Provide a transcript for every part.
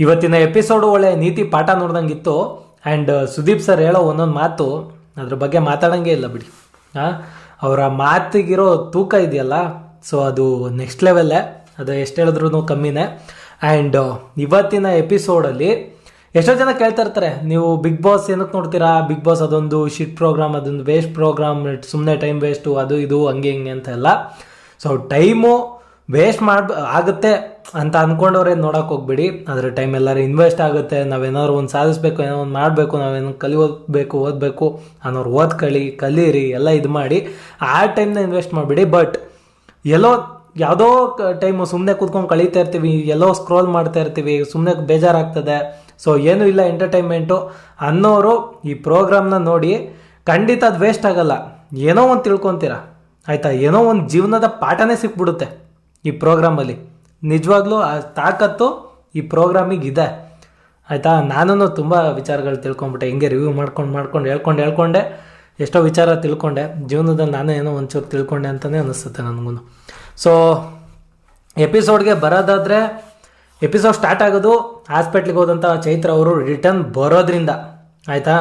ಇವತ್ತಿನ ಎಪಿಸೋಡು ಒಳ್ಳೆ ನೀತಿ ಪಾಠ ನೋಡ್ದಂಗಿತ್ತು. ಆ್ಯಂಡ್ ಸುದೀಪ್ ಸರ್ ಹೇಳೋ ಒಂದೊಂದು ಮಾತು ಅದ್ರ ಬಗ್ಗೆ ಮಾತಾಡೋಂಗೆ ಇಲ್ಲ ಬಿಡಿ. ಅವರ ಮಾತಿಗಿರೋ ತೂಕ ಇದೆಯಲ್ಲ, ಸೊ ಅದು ನೆಕ್ಸ್ಟ್ ಲೆವೆಲ್ಲೇ. ಅದು ಎಷ್ಟು ಹೇಳಿದ್ರು ಕಮ್ಮಿನೇ. ಆ್ಯಂಡ್ ಇವತ್ತಿನ ಎಪಿಸೋಡಲ್ಲಿ ಎಷ್ಟೋ ಜನ ಕೇಳ್ತಾ ಇರ್ತಾರೆ, ನೀವು ಬಿಗ್ ಬಾಸ್ ಏನಕ್ಕೆ ನೋಡ್ತೀರಾ? ಬಿಗ್ ಬಾಸ್ ಅದೊಂದು ಶಿಟ್ ಪ್ರೋಗ್ರಾಮ್, ಅದೊಂದು ವೇಸ್ಟ್ ಪ್ರೋಗ್ರಾಮ್, ಸುಮ್ಮನೆ ಟೈಮ್ ವೇಸ್ಟು, ಅದು ಇದು ಹಂಗೆ ಹಿಂಗೆ ಅಂತ ಎಲ್ಲ. ಸೊ ಟೈಮು ವೇಸ್ಟ್ ಆಗುತ್ತೆ ಅಂತ ಅಂದ್ಕೊಂಡವ್ರೆ ನೋಡೋಕೆ ಹೋಗ್ಬೇಡಿ. ಅದ್ರ ಟೈಮ್ ಎಲ್ಲರೂ ಇನ್ವೆಸ್ಟ್ ಆಗುತ್ತೆ. ನಾವೇನಾದ್ರು ಒಂದು ಸಾಧಿಸ್ಬೇಕು, ಏನೋ ಒಂದು ಮಾಡಬೇಕು, ನಾವೇನೋ ಓದಬೇಕು ಅನ್ನೋರು ಕಲೀರಿ ಎಲ್ಲ ಇದು ಮಾಡಿ ಆ ಟೈಮ್ನ ಇನ್ವೆಸ್ಟ್ ಮಾಡಿಬಿಡಿ. ಬಟ್ ಯಾವುದೋ ಟೈಮು ಸುಮ್ಮನೆ ಕೂತ್ಕೊಂಡು ಕಳೀತಾ ಇರ್ತೀವಿ, ಎಲ್ಲೋ ಸ್ಕ್ರೋಲ್ ಮಾಡ್ತಾ ಇರ್ತೀವಿ, ಸುಮ್ಮನೆ ಬೇಜಾರಾಗ್ತದೆ, ಸೊ ಏನೂ ಇಲ್ಲ ಎಂಟರ್ಟೈನ್ಮೆಂಟು ಅನ್ನೋರು ಈ ಪ್ರೋಗ್ರಾಮ್ನ ನೋಡಿ ಖಂಡಿತ ಅದು ವೇಸ್ಟ್ ಆಗಲ್ಲ. ಏನೋ ಒಂದು ತಿಳ್ಕೊತೀರ ಆಯಿತಾ, ಏನೋ ಒಂದು ಜೀವನದ ಪಾಠನೇ ಸಿಕ್ಬಿಡುತ್ತೆ ಈ ಪ್ರೋಗ್ರಾಮಲ್ಲಿ. ನಿಜವಾಗ್ಲೂ ಆ ತಾಕತ್ತು ಈ ಪ್ರೋಗ್ರಾಮಿಗೆ ಆಯಿತಾ. ನಾನು ತುಂಬ ವಿಚಾರಗಳು ತಿಳ್ಕೊಂಬಿಟ್ಟೆ, ಹಿಂಗೆ ರಿವ್ಯೂ ಮಾಡ್ಕೊಂಡು ಹೇಳ್ಕೊಂಡೆ ಎಷ್ಟೋ ವಿಚಾರ ತಿಳ್ಕೊಂಡೆ. ಜೀವನದಲ್ಲಿ ನಾನು ಏನೋ ಒಂಚೂರು ತಿಳ್ಕೊಂಡೆ ಅಂತಲೇ ಅನ್ನಿಸುತ್ತೆ ನನಗೂ. ಸೊ ಎಪಿಸೋಡ್ಗೆ ಬರೋದಾದರೆ, ಎಪಿಸೋಡ್ ಸ್ಟಾರ್ಟ್ ಆಗೋದು ಹಾಸ್ಪಿಟ್ಲಿಗೆ ಹೋದಂಥ ಚೈತ್ರ ಅವರು ರಿಟರ್ನ್ ಬರೋದ್ರಿಂದ ಆಯಿತಾ.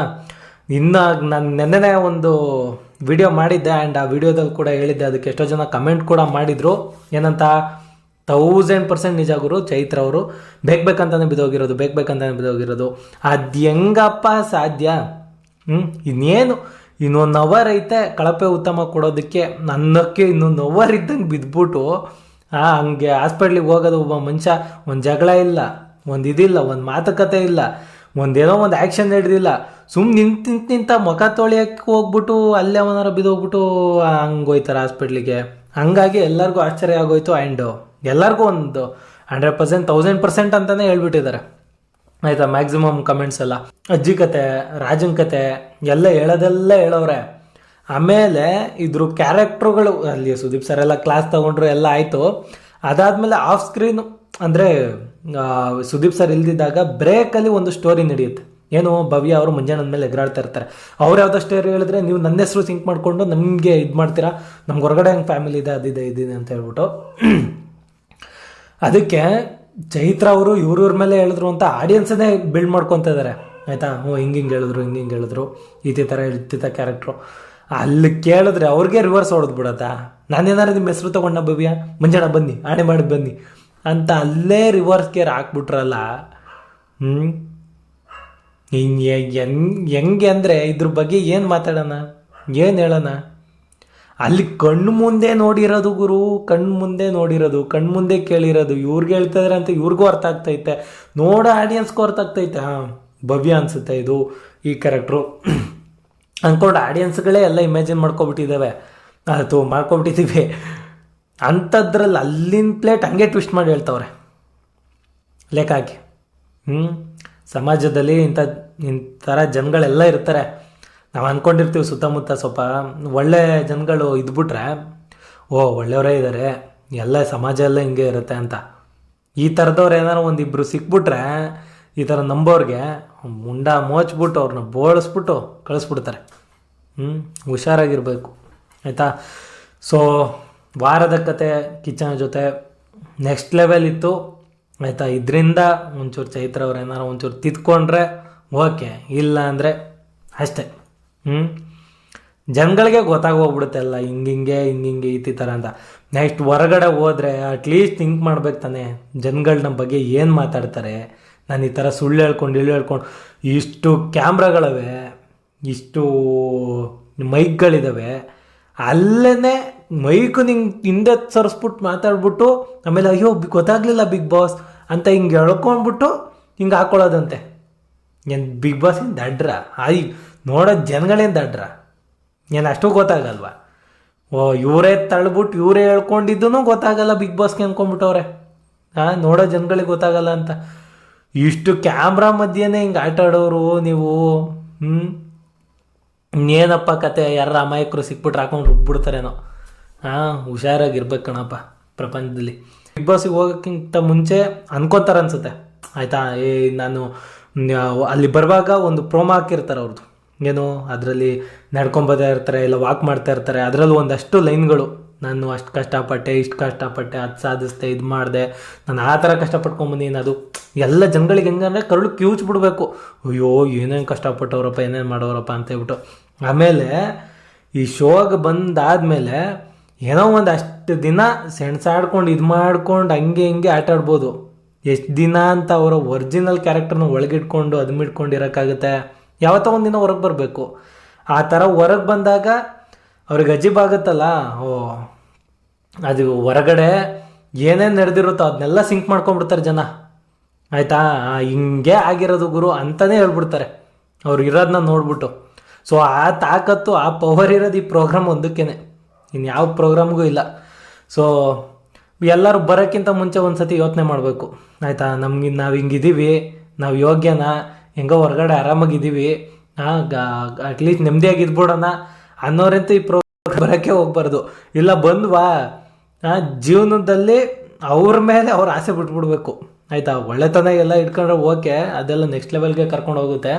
ಇನ್ನು ನಾನು ನೆನ್ನೆನೇ ಒಂದು ವಿಡಿಯೋ ಮಾಡಿದ್ದೆ, ಆ್ಯಂಡ್ ಆ ವಿಡಿಯೋದಲ್ಲಿ ಕೂಡ ಹೇಳಿದ್ದೆ, ಅದಕ್ಕೆ ಎಷ್ಟೋ ಜನ ಕಮೆಂಟ್ ಕೂಡ ಮಾಡಿದರು. ಏನಂತ, 1000% ನಿಜ ಗುರು, ಚೈತ್ರ ಅವರು ಬೇಕಂತಾನೆ ಬಿದ್ದೋಗಿರೋದು. ಅದು ಹೆಂಗಪ್ಪ ಸಾಧ್ಯ? ಇನ್ನೊಂದು ಅವರ್ ಐತೆ ಕಳಪೆ ಉತ್ತಮ ಕೊಡೋದಕ್ಕೆ, ನನ್ನಕ್ಕೆ ಇನ್ನೊಂದು ಅವರ್ ಇದ್ದಂಗೆ ಬಿದ್ದುಬಿಟ್ಟು ಹಂಗೆ ಹಾಸ್ಪಿಟ್ಲಿಗೆ ಹೋಗೋದು. ಒಬ್ಬ ಮನುಷ್ಯ ಒಂದು ಜಗಳ ಇಲ್ಲ, ಒಂದು ಇದಿಲ್ಲ, ಒಂದು ಮಾತುಕತೆ ಇಲ್ಲ, ಒಂದೇನೋ ಒಂದು ಆ್ಯಕ್ಷನ್ ಹಿಡ್ದಿಲ್ಲ, ಸುಮ್ಮನೆ ನಿಂತ ಮುಖ ತೊಳಿಯೋಕ್ಕೆ ಹೋಗ್ಬಿಟ್ಟು ಅಲ್ಲೇ ಅವನಾರ ಬಿದ್ದೋಗ್ಬಿಟ್ಟು ಹಂಗೆ ಹೋಯ್ತಾರೆ ಹಾಸ್ಪಿಟ್ಲಿಗೆ. ಹಂಗಾಗಿ ಎಲ್ಲರಿಗೂ ಆಶ್ಚರ್ಯ ಆಗೋಯ್ತು. ಆ್ಯಂಡ್ ಎಲ್ಲರಿಗೂ ಒಂದು 100%, 1000% ಅಂತಲೇ ಹೇಳ್ಬಿಟ್ಟಿದ್ದಾರೆ ಆಯಿತಾ. ಮ್ಯಾಕ್ಸಿಮಮ್ ಕಮೆಂಟ್ಸ್ ಎಲ್ಲ ಅಜ್ಜಿ ಕತೆ, ರಾಜನ್ ಕತೆ ಎಲ್ಲ ಹೇಳೋವ್ರೆ. ಆಮೇಲೆ ಇದ್ರ ಕ್ಯಾರೆಕ್ಟ್ರುಗಳು ಅಲ್ಲಿ ಸುದೀಪ್ ಸರ್ ಎಲ್ಲ ಕ್ಲಾಸ್ ತೊಗೊಂಡ್ರು, ಎಲ್ಲ ಆಯಿತು. ಅದಾದಮೇಲೆ ಆಫ್ ಸ್ಕ್ರೀನು ಅಂದರೆ ಸುದೀಪ್ ಸರ್ ಇಲ್ದಿದ್ದಾಗ ಬ್ರೇಕಲ್ಲಿ ಒಂದು ಸ್ಟೋರಿ ನಡೆಯುತ್ತೆ. ಏನು, ಭವ್ಯ ಅವರು ಮುಂಜಾನೆ ಮೇಲೆ ಎಗರಾಡ್ತಾ ಇರ್ತಾರೆ. ಅವ್ರು ಯಾವುದೋ ಸ್ಟೋರಿ ಹೇಳಿದ್ರೆ ನೀವು ನನ್ನ ಹೆಸರು ಸಿಂಕ್ ಮಾಡಿಕೊಂಡು ನಮಗೆ ಇದು ಮಾಡ್ತೀರಾ, ನಮ್ಗೆ ಹೊರಗಡೆ ಹೆಂಗೆ ಫ್ಯಾಮಿಲಿ ಇದೆ, ಅದಿದೆ ಅಂತ ಹೇಳ್ಬಿಟ್ಟು. ಅದಕ್ಕೆ ಚೈತ್ರ ಅವರು ಇವ್ರ ಮೇಲೆ ಹೇಳಿದ್ರು ಅಂತ ಆಡಿಯನ್ಸನ್ನೇ ಬಿಲ್ಡ್ ಮಾಡ್ಕೊತಾ ಇದ್ದಾರೆ ಆಯಿತಾ. ಹಿಂಗೆ ಹೇಳಿದ್ರು, ಈ ಥರ ಕ್ಯಾರೆಕ್ಟ್ರು. ಅಲ್ಲಿ ಕೇಳಿದ್ರೆ ಅವ್ರಿಗೆ ರಿವರ್ಸ್ ಹೊಡೆದ್ಬಿಡತ್ತಾ, ನಾನೇನಾರು ನಿಮ್ಮ ಹೆಸರು ತೊಗೊಂಡ ಭವ್ಯ, ಮುಂಜಾನೆ ಬನ್ನಿ, ಆಣೆ ಮಾಡಿ ಬನ್ನಿ ಅಂತ ಅಲ್ಲೇ ರಿವರ್ಸ್ ಕೇರ್ ಹಾಕ್ಬಿಟ್ರಲ್ಲ. ಹೆಂಗೆ ಅಂದರೆ ಇದ್ರ ಬಗ್ಗೆ ಏನು ಮಾತಾಡೋಣ, ಏನು ಹೇಳೋಣ? ಅಲ್ಲಿ ಕಣ್ಣು ಮುಂದೆ ನೋಡಿರೋದು ಗುರು, ಕಣ್ಣು ಮುಂದೆ ಕೇಳಿರೋದು. ಇವ್ರಿಗೆ ಹೇಳ್ತಾಯಿದ್ರೆ ಅಂತ ಇವ್ರಿಗೂ ಅರ್ಥ ಆಗ್ತೈತೆ, ಆಡಿಯನ್ಸ್ಗೂ ಅರ್ಥ ಆಗ್ತೈತೆ. ಭವ್ಯ ಅನಿಸುತ್ತೆ ಇದು ಈ ಕ್ಯಾರೆಕ್ಟ್ರು ಅಂದ್ಕೊಂಡು ಆಡಿಯನ್ಸ್ಗಳೇ ಎಲ್ಲ ಇಮ್ಯಾಜಿನ್ ಮಾಡ್ಕೊಬಿಟ್ಟಿದ್ದೀವಿ. ಅಂಥದ್ರಲ್ಲಿ ಅಲ್ಲಿನ ಪ್ಲೇಟ್ ಹಂಗೆ ಟ್ವಿಸ್ಟ್ ಮಾಡಿ ಹೇಳ್ತವ್ರೆ ಲೆಕ್ಕಾಕಿ. ಸಮಾಜದಲ್ಲಿ ಇಂಥರ ಜನಗಳೆಲ್ಲ ಇರ್ತಾರೆ. ನಾವು ಅಂದ್ಕೊಂಡಿರ್ತೀವಿ ಸುತ್ತಮುತ್ತ ಸ್ವಲ್ಪ ಒಳ್ಳೆ ಜನಗಳು ಇದ್ಬಿಟ್ರೆ, ಒಳ್ಳೆಯವರೇ ಇದ್ದಾರೆ, ಎಲ್ಲ ಸಮಾಜ ಎಲ್ಲ ಹಿಂಗೆ ಇರುತ್ತೆ ಅಂತ. ಈ ಥರದವ್ರು ಏನಾರು ಒಂದಿಬ್ಬರು ಸಿಕ್ಬಿಟ್ರೆ, ಈ ಥರ ನಂಬೋರಿಗೆ ಮುಂಡ ಮೋಚ್ಬಿಟ್ಟು ಅವ್ರನ್ನ ಬೋಳಿಸ್ಬಿಟ್ಟು ಕಳಿಸ್ಬಿಡ್ತಾರೆ. ಹುಷಾರಾಗಿರ್ಬೇಕು ಆಯಿತಾ. ಸೊ ವಾರದ ಕತೆ ಕಿಚ್ಚನ ಜೊತೆ ನೆಕ್ಸ್ಟ್ ಲೆವೆಲ್ ಇತ್ತು ಆಯಿತಾ. ಇದರಿಂದ ಒಂಚೂರು ಚೈತ್ರ ಅವ್ರು ಏನಾರು ಒಂಚೂರು ತಿದ್ಕೊಂಡ್ರೆ ಓಕೆ, ಇಲ್ಲ ಅಂದರೆ ಅಷ್ಟೇ. ಜನಗಳಿಗೆ ಗೊತ್ತಾಗೋಗ್ಬಿಡುತ್ತೆ ಎಲ್ಲ ಹಿಂಗೆ ಈ ಥರ ಅಂತ. ನೆಕ್ಸ್ಟ್ ಹೊರಗಡೆ ಹೋದರೆ ಅಟ್ಲೀಸ್ಟ್ ಥಿಂಕ್ ಮಾಡ್ಬೇಕು ತಾನೆ, ಜನಗಳು ನಮ್ಮ ಬಗ್ಗೆ ಏನು ಮಾತಾಡ್ತಾರೆ. ನಾನು ಈ ಥರ ಸುಳ್ಳು ಹೇಳ್ಕೊಂಡು ಇಷ್ಟು ಕ್ಯಾಮ್ರಾಗಳವೆ, ಇಷ್ಟು ಮೈಕ್ಗಳಿದ್ದಾವೆ, ಅಲ್ಲೇ ಮೈಕು ನಿಂಗೆ ಹಿಂದೆ ಸರಿಸ್ಬಿಟ್ಟು ಮಾತಾಡ್ಬಿಟ್ಟು ಆಮೇಲೆ ಅಯ್ಯೋ ಗೊತ್ತಾಗಲಿಲ್ಲ ಬಿಗ್ ಬಾಸ್ ಅಂತ ಹಿಂಗೆ ಹೇಳ್ಕೊಂಡ್ಬಿಟ್ಟು ಹಿಂಗೆ ಹಾಕ್ಕೊಳ್ಳೋದಂತೆ. ಏನು ಬಿಗ್ ಬಾಸ್ ಏನು ದಡ್ರ? ನೋಡೋ ಜನಗಳೇನು ದಡ್ರ? ಏನು ಅಷ್ಟು ಗೊತ್ತಾಗಲ್ವ? ಇವರೇ ತಳ್ಬಿಟ್ಟು ಇವರೇ ಹೇಳ್ಕೊಂಡಿದ್ದೂ ಗೊತ್ತಾಗಲ್ಲ ಬಿಗ್ ಬಾಸ್ಗೆ ಅಂದ್ಕೊಂಡ್ಬಿಟ್ಟವ್ರೆ. ನೋಡೋ ಜನಗಳಿಗೆ ಗೊತ್ತಾಗಲ್ಲ ಅಂತ. ಇಷ್ಟು ಕ್ಯಾಮ್ರಾ ಮಧ್ಯೆನೇ ಹಿಂಗೆ ಆಟ ಆಡೋರು ನೀವು. ಇನ್ನೇನಪ್ಪ ಕತೆ, ಯಾರ ಅಮಾಯಕರು ಸಿಕ್ಬಿಟ್ರೆ ಹಾಕೊಂಡು ರುಬ್ಬಿಡ್ತಾರೇನೋ. ಹುಷಾರಾಗಿರ್ಬೇಕು ಕಣಪ್ಪ ಪ್ರಪಂಚದಲ್ಲಿ. ಬಿಗ್ ಬಾಸಿಗೆ ಹೋಗೋಕ್ಕಿಂತ ಮುಂಚೆ ಅನ್ಕೋತಾರೆ ಅನ್ಸುತ್ತೆ ಆಯಿತಾ. ನಾನು ಅಲ್ಲಿ ಬರುವಾಗ ಒಂದು ಪ್ರೋಮೋ ಹಾಕಿರ್ತಾರೆ ಅವ್ರದ್ದು, ಏನು ಅದರಲ್ಲಿ ನಡ್ಕೊಂಬರ್ತಾ ಇರ್ತಾರೆ, ಇಲ್ಲ ವಾಕ್ ಮಾಡ್ತಾ ಇರ್ತಾರೆ. ಅದರಲ್ಲೂ ಒಂದಷ್ಟು ಲೈನ್ಗಳು, ನಾನು ಅಷ್ಟು ಕಷ್ಟಪಟ್ಟೆ, ಇಷ್ಟು ಕಷ್ಟಪಟ್ಟೆ, ಅದು ಸಾಧಿಸ್ದೆ, ಇದು ಮಾಡಿದೆ, ನಾನು ಆ ಥರ ಕಷ್ಟಪಟ್ಕೊಂಬಂದಿನಿ, ಅದು ಎಲ್ಲ ಜನಗಳಿಗೆ ಹೆಂಗಂದ್ರೆ ಕರುಳು ಕಿವುಚ್ಬಿಡ್ಬೇಕು, ಅಯ್ಯೋ ಏನೇನು ಕಷ್ಟಪಟ್ಟವ್ರಪ್ಪ ಏನೇನು ಮಾಡೋರಪ್ಪ ಅಂತ ಹೇಳ್ಬಿಟ್ಟು. ಆಮೇಲೆ ಈ ಶೋಗೆ ಬಂದಾದ್ಮೇಲೆ ಏನೋ ಒಂದು ಅಷ್ಟು ದಿನ ಸೆಣಸಾಡ್ಕೊಂಡು ಇದು ಮಾಡ್ಕೊಂಡು ಹಂಗೆ ಹಿಂಗೆ ಆಟ ಆಡ್ಬೋದು. ಎಷ್ಟು ದಿನ ಅಂತ ಅವರ ಒರಿಜಿನಲ್ ಕ್ಯಾರೆಕ್ಟರ್ನ ಒಳಗಿಟ್ಕೊಂಡು ಇರೋಕ್ಕಾಗುತ್ತೆ? ಯಾವತ್ತೋ ಒಂದಿನ ಹೊರಗೆ ಬರಬೇಕು. ಆ ಥರ ಹೊರಗೆ ಬಂದಾಗ ಅವ್ರಿಗೆ ಅಜೀಬಾಗುತ್ತಲ್ಲ, ಓ ಅದು ಹೊರಗಡೆ ಏನೇನು ನಡೆದಿರುತ್ತೋ ಅದನ್ನೆಲ್ಲ ಸಿಂಕ್ ಮಾಡ್ಕೊಂಡ್ಬಿಡ್ತಾರೆ ಜನ. ಆಯಿತಾ, ಹಿಂಗೆ ಆಗಿರೋದು ಗುರು ಅಂತಲೇ ಹೇಳ್ಬಿಡ್ತಾರೆ ಅವ್ರು ಇರೋದನ್ನ ನೋಡ್ಬಿಟ್ಟು. ಸೊ ಆ ತಾಕತ್ತು, ಆ ಪವರ್ ಇರೋದು ಈ ಪ್ರೋಗ್ರಾಮ್ ಒಂದಕ್ಕೇ, ಇನ್ನು ಯಾವ ಪ್ರೋಗ್ರಾಮ್ಗೂ ಇಲ್ಲ. ಸೊ ಎಲ್ಲರೂ ಬರೋಕ್ಕಿಂತ ಮುಂಚೆ ಒಂದು ಸತಿ ಯೋಚನೆ ಮಾಡಬೇಕು. ಆಯಿತಾ, ನಾವು ಹಿಂಗಿದ್ದೀವಿ, ನಾವು ಯೋಗ್ಯನಾ, ಹೆಂಗೋ ಹೊರಗಡೆ ಆರಾಮಾಗಿದ್ದೀವಿ, ಅಟ್ಲೀಸ್ಟ್ ನೆಮ್ಮದಿಯಾಗಿ ಇದ್ಬಿಡೋಣ ಅನ್ನೋರಂತೂ ಈ ಪ್ರೋಗ್ರಾಮ್ ಬರೋಕ್ಕೆ ಹೋಗ್ಬಾರ್ದು. ಇಲ್ಲ ಬಂದ್ವಾ ಜೀವನದಲ್ಲಿ ಅವ್ರ ಮೇಲೆ ಅವ್ರ ಆಸೆ ಬಿಟ್ಬಿಡ್ಬೇಕು. ಆಯಿತಾ, ಒಳ್ಳೆತನ ಎಲ್ಲ ಇಟ್ಕೊಂಡ್ರೆ ಓಕೆ, ಅದೆಲ್ಲ ನೆಕ್ಸ್ಟ್ ಲೆವೆಲ್ಗೆ ಕರ್ಕೊಂಡು ಹೋಗುತ್ತೆ.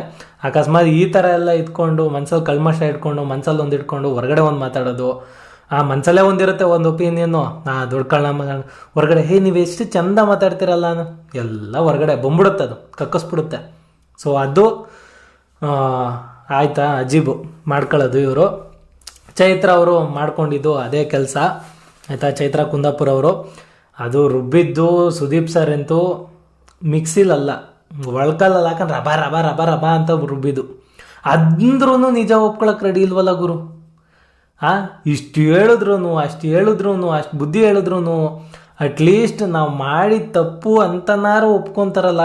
ಅಕಸ್ಮಾತ್ ಈ ಥರ ಎಲ್ಲ ಇಟ್ಕೊಂಡು ಮನ್ಸಲ್ಲಿ ಕಲ್ಮಶ ಇಟ್ಕೊಂಡು ಮನ್ಸಲ್ಲಿ ಒಂದು ಇಟ್ಕೊಂಡು ಹೊರಗಡೆ ಒಂದು ಮಾತಾಡೋದು, ಮನ್ಸಲ್ಲೇ ಒಂದಿರುತ್ತೆ ಒಂದು ಒಪಿನಿಯನ್ನು, ದೊಡ್ಡ ಹೊರಗಡೆ ನೀವು ಎಷ್ಟು ಚಂದ ಮಾತಾಡ್ತಿರಲ್ಲ ಎಲ್ಲ ಹೊರಗಡೆ ಬಂದ್ಬಿಡುತ್ತೆ, ಅದು ಕಕ್ಕಿಸ್ಬಿಡುತ್ತೆ. ಸೊ ಅದು ಆಯಿತಾ, ಅಜೀಬು ಮಾಡ್ಕೊಳ್ಳೋದು. ಇವರು ಚೈತ್ರ ಅವರು ಮಾಡ್ಕೊಂಡಿದ್ದು ಅದೇ ಕೆಲಸ. ಆಯಿತಾ, ಚೈತ್ರ ಕುಂದಾಪುರ ಅವರು ಅದು ರುಬ್ಬಿದ್ದು ಸುದೀಪ್ ಸರ್ ಅಂತೂ ಮಿಕ್ಸಿಲಲ್ಲ, ಒಳ್ಕಲ್ಲಲ್ಲ, ಯಾಕಂದ್ರೆ ರಬ ರಬ ರಬ ರಬ ಅಂತ ರುಬ್ಬಿದ್ದು. ಅಂದ್ರೂ ನಿಜ ಒಪ್ಕೊಳಕ್ಕೆ ರೆಡಿ ಇಲ್ವಲ್ಲ ಗುರು. ಇಷ್ಟು ಹೇಳಿದ್ರು ಅಷ್ಟು ಬುದ್ಧಿ ಹೇಳಿದ್ರು ಅಟ್ಲೀಸ್ಟ್ ನಾವು ಮಾಡಿ ತಪ್ಪು ಅಂತನಾರು ಒಪ್ಕೊತಾರಲ್ಲ,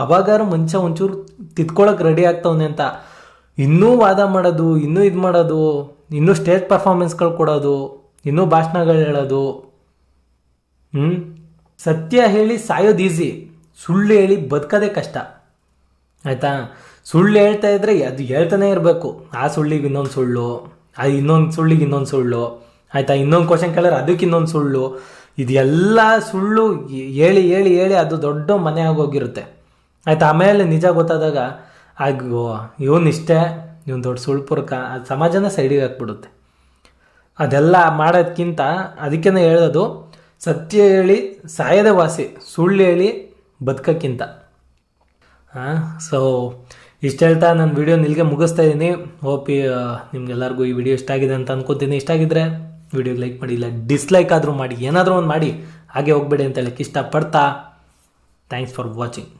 ಅವಾಗಾರು ಮನುಷ್ಯ ಒಂಚೂರು ತಿದ್ಕೊಳಕ್ಕೆ ರೆಡಿ ಆಗ್ತವನೆ ಅಂತ. ಇನ್ನೂ ವಾದ ಮಾಡೋದು, ಇನ್ನೂ ಇದು ಮಾಡೋದು, ಇನ್ನೂ ಸ್ಟೇಜ್ ಪರ್ಫಾರ್ಮೆನ್ಸ್ಗಳು ಕೊಡೋದು, ಇನ್ನೂ ಭಾಷಣಗಳು ಹೇಳೋದು. ಸತ್ಯ ಹೇಳಿ ಸಾಯೋದು ಈಸಿ, ಸುಳ್ಳು ಹೇಳಿ ಬದುಕೋದೇ ಕಷ್ಟ. ಆಯಿತಾ, ಸುಳ್ಳು ಹೇಳ್ತಾ ಇದ್ರೆ ಅದು ಹೇಳ್ತಾನೆ ಇರಬೇಕು. ಆ ಸುಳ್ಳಿಗೆ ಇನ್ನೊಂದು ಸುಳ್ಳು, ಇನ್ನೊಂದು ಸುಳ್ಳಿಗೆ ಇನ್ನೊಂದು ಸುಳ್ಳು. ಆಯಿತಾ, ಇನ್ನೊಂದು ಕ್ವಶನ್ ಕೇಳಿದ್ರೆ ಅದಕ್ಕೆ ಇನ್ನೊಂದು ಸುಳ್ಳು. ಇದೆಲ್ಲ ಸುಳ್ಳು ಹೇಳಿ ಹೇಳಿ ಹೇಳಿ ಅದು ದೊಡ್ಡ ಮನೆ ಆಗೋಗಿರುತ್ತೆ. ಆಯಿತಾ, ಆಮೇಲೆ ನಿಜ ಗೊತ್ತಾದಾಗ ಇವನಿಷ್ಟೇ, ಇವನು ದೊಡ್ಡ ಸುಳ್ಪುರ್ಕ, ಅದು ಸಮಾಜನ ಸೈಡಿಗೆ ಹಾಕ್ಬಿಡುತ್ತೆ. ಅದೆಲ್ಲ ಮಾಡೋದ್ಕಿಂತ ಅದಕ್ಕೇ ಹೇಳೋದು, ಸತ್ಯ ಹೇಳಿ ಸಾಯದ ವಾಸಿ, ಸುಳ್ಳು ಹೇಳಿ ಬದುಕಕ್ಕಿಂತ. ಸೊ ಇಷ್ಟು ಹೇಳ್ತಾ ನನ್ನ ವಿಡಿಯೋ ಇಲ್ಲಿಗೆ ಮುಗಿಸ್ತಾ ಇದ್ದೀನಿ. ಹೋಪ್ ನಿಮ್ಗೆಲ್ಲರಿಗೂ ಈ ವಿಡಿಯೋ ಇಷ್ಟ ಆಗಿದೆ ಅಂತ ಅನ್ಕೋತೀನಿ. ಇಷ್ಟ ಆಗಿದ್ರೆ ವಿಡಿಯೋಗೆ ಲೈಕ್ ಮಾಡಿ, ಇಲ್ಲ ಡಿಸ್ಲೈಕ್ ಆದರೂ ಮಾಡಿ, ಏನಾದರೂ ಒಂದು ಮಾಡಿ, ಹಾಗೆ ಹೋಗ್ಬೇಡಿ ಅಂತ ಹೇಳಕ್ಕೆ ಇಷ್ಟಪಡ್ತಾ ಥ್ಯಾಂಕ್ಸ್ ಫಾರ್ ವಾಚಿಂಗ್.